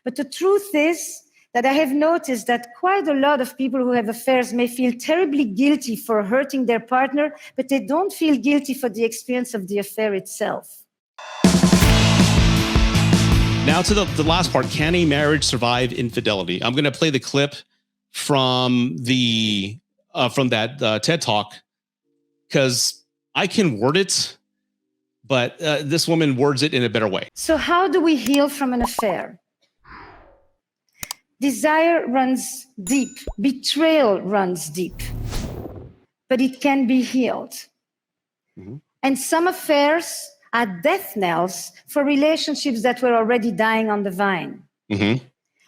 But the truth is that I have noticed that quite a lot of people who have affairs may feel terribly guilty for hurting their partner, but they don't feel guilty for the experience of the affair itself. Now to the last part. Can a marriage survive infidelity? I'm going to play the clip from that TED Talk, because I can word it, but this woman words it in a better way. So how do we heal from an affair? Desire runs deep. Betrayal runs deep. But it can be healed. Mm-hmm. And some affairs are death knells for relationships that were already dying on the vine. Mm-hmm.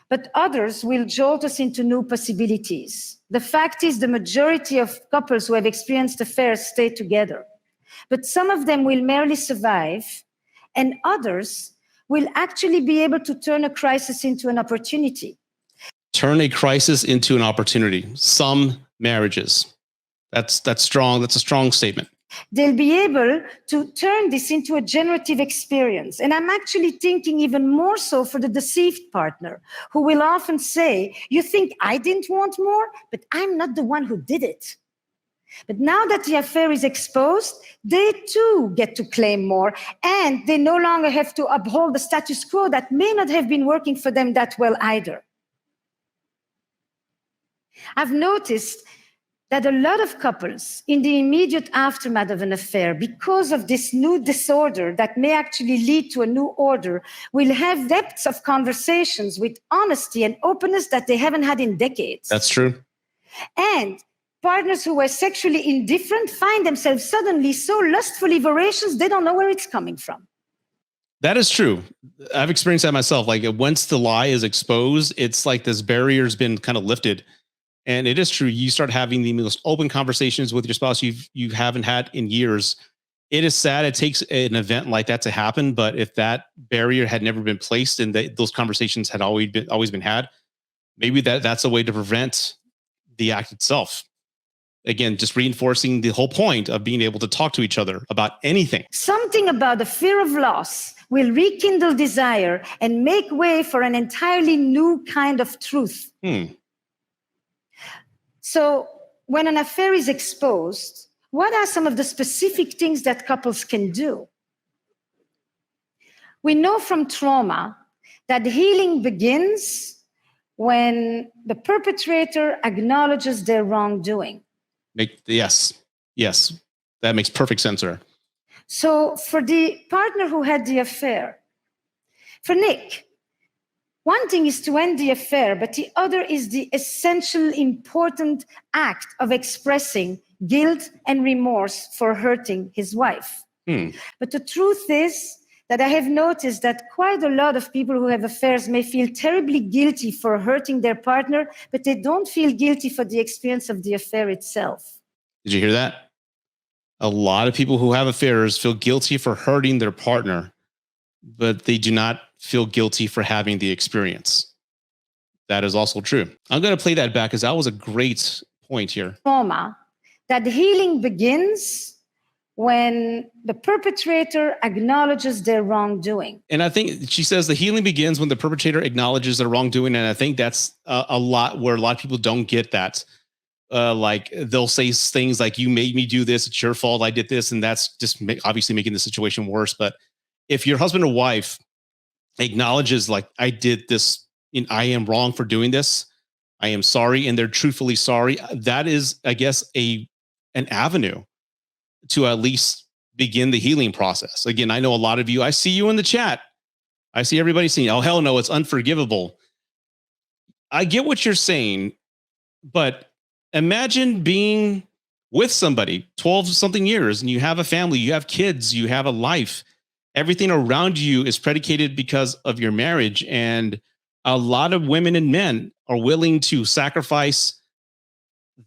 But others will jolt us into new possibilities. The fact is, the majority of couples who have experienced affairs stay together. But some of them will merely survive, and others will actually be able to turn a crisis into an opportunity. Turn a crisis into an opportunity. Some marriages. That's strong. That's a strong statement. They'll be able to turn this into a generative experience. And I'm actually thinking even more so for the deceived partner, who will often say, you think I didn't want more, but I'm not the one who did it. But now that the affair is exposed, they too get to claim more, and they no longer have to uphold the status quo that may not have been working for them that well either. I've noticed that a lot of couples in the immediate aftermath of an affair, because of this new disorder that may actually lead to a new order, will have depths of conversations with honesty and openness that they haven't had in decades. That's true. And partners who were sexually indifferent find themselves suddenly so lustfully voracious, they don't know where it's coming from. That is true. I've experienced that myself. Like, once the lie is exposed, it's like this barrier's been kind of lifted. And it is true. You start having the most open conversations with your spouse you haven't had in years. It is sad it takes an event like that to happen, but if that barrier had never been placed and those conversations had always been had, maybe that's a way to prevent the act itself. Again, just reinforcing the whole point of being able to talk to each other about anything. Something about the fear of loss will rekindle desire and make way for an entirely new kind of truth. So when an affair is exposed, what are some of the specific things that couples can do? We know from trauma that healing begins when the perpetrator acknowledges their wrongdoing. Yes, that makes perfect sense, sir. So for the partner who had the affair, for Nick, one thing is to end the affair, but the other is the essential, important act of expressing guilt and remorse for hurting his wife. But the truth is that I have noticed that quite a lot of people who have affairs may feel terribly guilty for hurting their partner, but they don't feel guilty for the experience of the affair itself. Did you hear that? A lot of people who have affairs feel guilty for hurting their partner, but they do not feel guilty for having the experience. That is also true. I'm going to play that back because that was a great point here. Trauma, that healing begins when the perpetrator acknowledges their wrongdoing. And I think she says the healing begins when the perpetrator acknowledges their wrongdoing. And I think that's a lot where a lot of people don't get that. Like, they'll say things like, you made me do this, it's your fault, I did this. And that's just obviously making the situation worse. But if your husband or wife acknowledges, like, I did this, and I am wrong for doing this, I am sorry, and they're truthfully sorry, that is, I guess, an avenue to at least begin the healing process. Again, I know a lot of you, I see you in the chat. I see everybody saying, oh, hell no, it's unforgivable. I get what you're saying, but imagine being with somebody 12 something years, and you have a family, you have kids, you have a life. Everything around you is predicated because of your marriage. And a lot of women and men are willing to sacrifice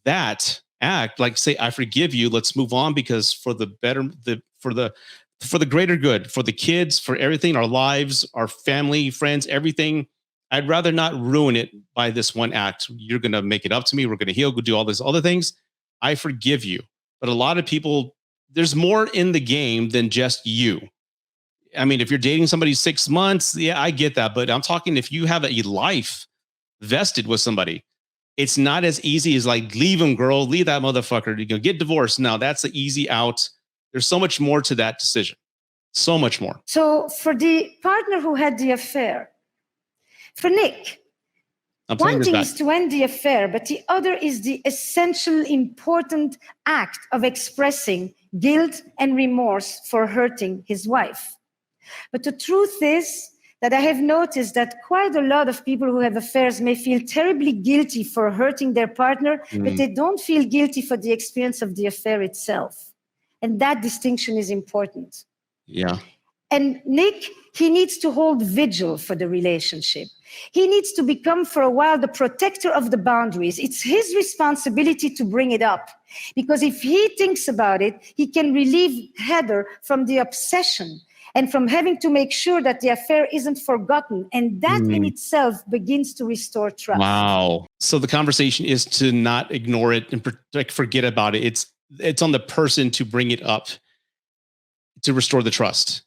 that act, like say, I forgive you, let's move on, because for the better, for the greater good, for the kids, for everything, our lives, our family, friends, everything. I'd rather not ruin it by this one act. You're going to make it up to me. We're going to heal, go do all these other things. I forgive you. But a lot of people, there's more in the game than just you. I mean, if you're dating somebody 6 months, yeah, I get that. But I'm talking if you have a life vested with somebody, it's not as easy as like, leave him, girl, leave that motherfucker. You know, get divorced. No, that's the easy out. There's so much more to that decision. So much more. So for the partner who had the affair, for Nick, one thing is to end the affair, but the other is the essential, important act of expressing guilt and remorse for hurting his wife. But the truth is that I have noticed that quite a lot of people who have affairs may feel terribly guilty for hurting their partner, but they don't feel guilty for the experience of the affair itself. And that distinction is important. Yeah. And Nick, he needs to hold vigil for the relationship. He needs to become for a while the protector of the boundaries. It's his responsibility to bring it up. Because if he thinks about it, he can relieve Heather from the obsession and from having to make sure that the affair isn't forgotten. And that in itself begins to restore trust. Wow. So the conversation is to not ignore it and forget about it. It's on the person to bring it up, to restore the trust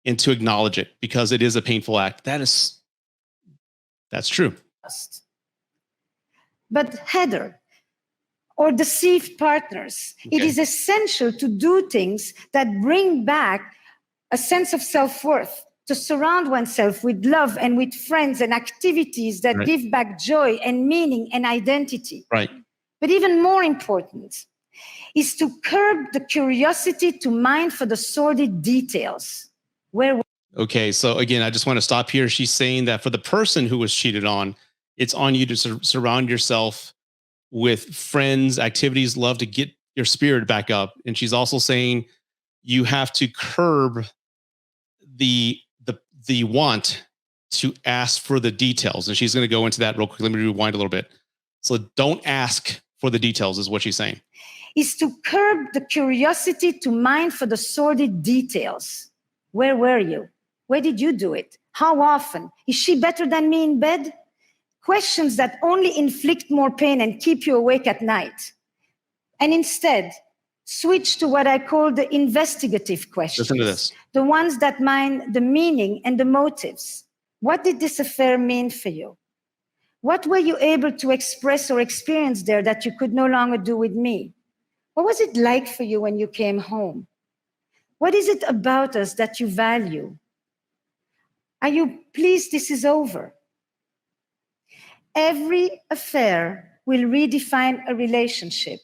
and to acknowledge it, because it is a painful act. That's true. But Heather, or deceived partners, it is essential to do things that bring back a sense of self-worth, to surround oneself with love and with friends and activities that give back joy and meaning and identity. Right. But even more important is to curb the curiosity to mine for the sordid details. Okay, so again, I just want to stop here. She's saying that for the person who was cheated on, it's on you to surround yourself with friends, activities, love to get your spirit back up. And she's also saying you have to curb the want to ask for the details. And she's going to go into that real quick. Let me rewind a little bit. So don't ask for the details is what she's saying. Is to curb the curiosity to mine for the sordid details. Where were you? Where did you do it? How often? Is she better than me in bed? Questions that only inflict more pain and keep you awake at night. And instead, switch to what I call the investigative questions. Listen to this. The ones that mine the meaning and the motives. What did this affair mean for you? What were you able to express or experience there that you could no longer do with me? What was it like for you when you came home? What is it about us that you value? Are you pleased this is over? Every affair will redefine a relationship,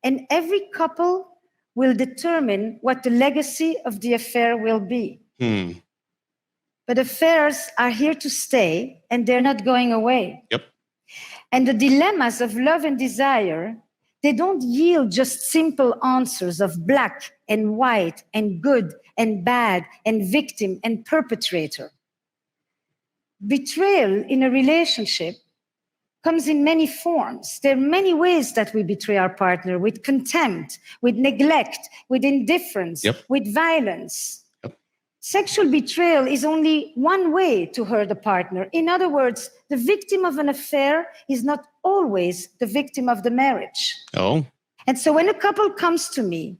and every couple will determine what the legacy of the affair will be. But affairs are here to stay, and they're not going away. Yep. And the dilemmas of love and desire, they don't yield just simple answers of black and white and good and bad and victim and perpetrator. Betrayal in a relationship comes in many forms. There are many ways that we betray our partner: with contempt, with neglect, with indifference, with violence. Sexual betrayal is only one way to hurt a partner. In other words, the victim of an affair is not always the victim of the marriage. Oh. And so when a couple comes to me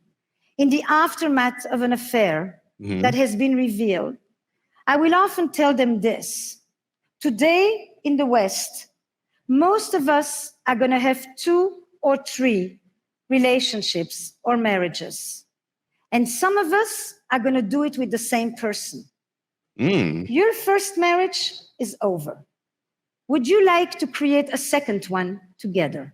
in the aftermath of an affair that has been revealed, I will often tell them this. Today in the West, most of us are going to have 2 or 3 relationships or marriages. And some of us are going to do it with the same person. Your first marriage is over. Would you like to create a second one together?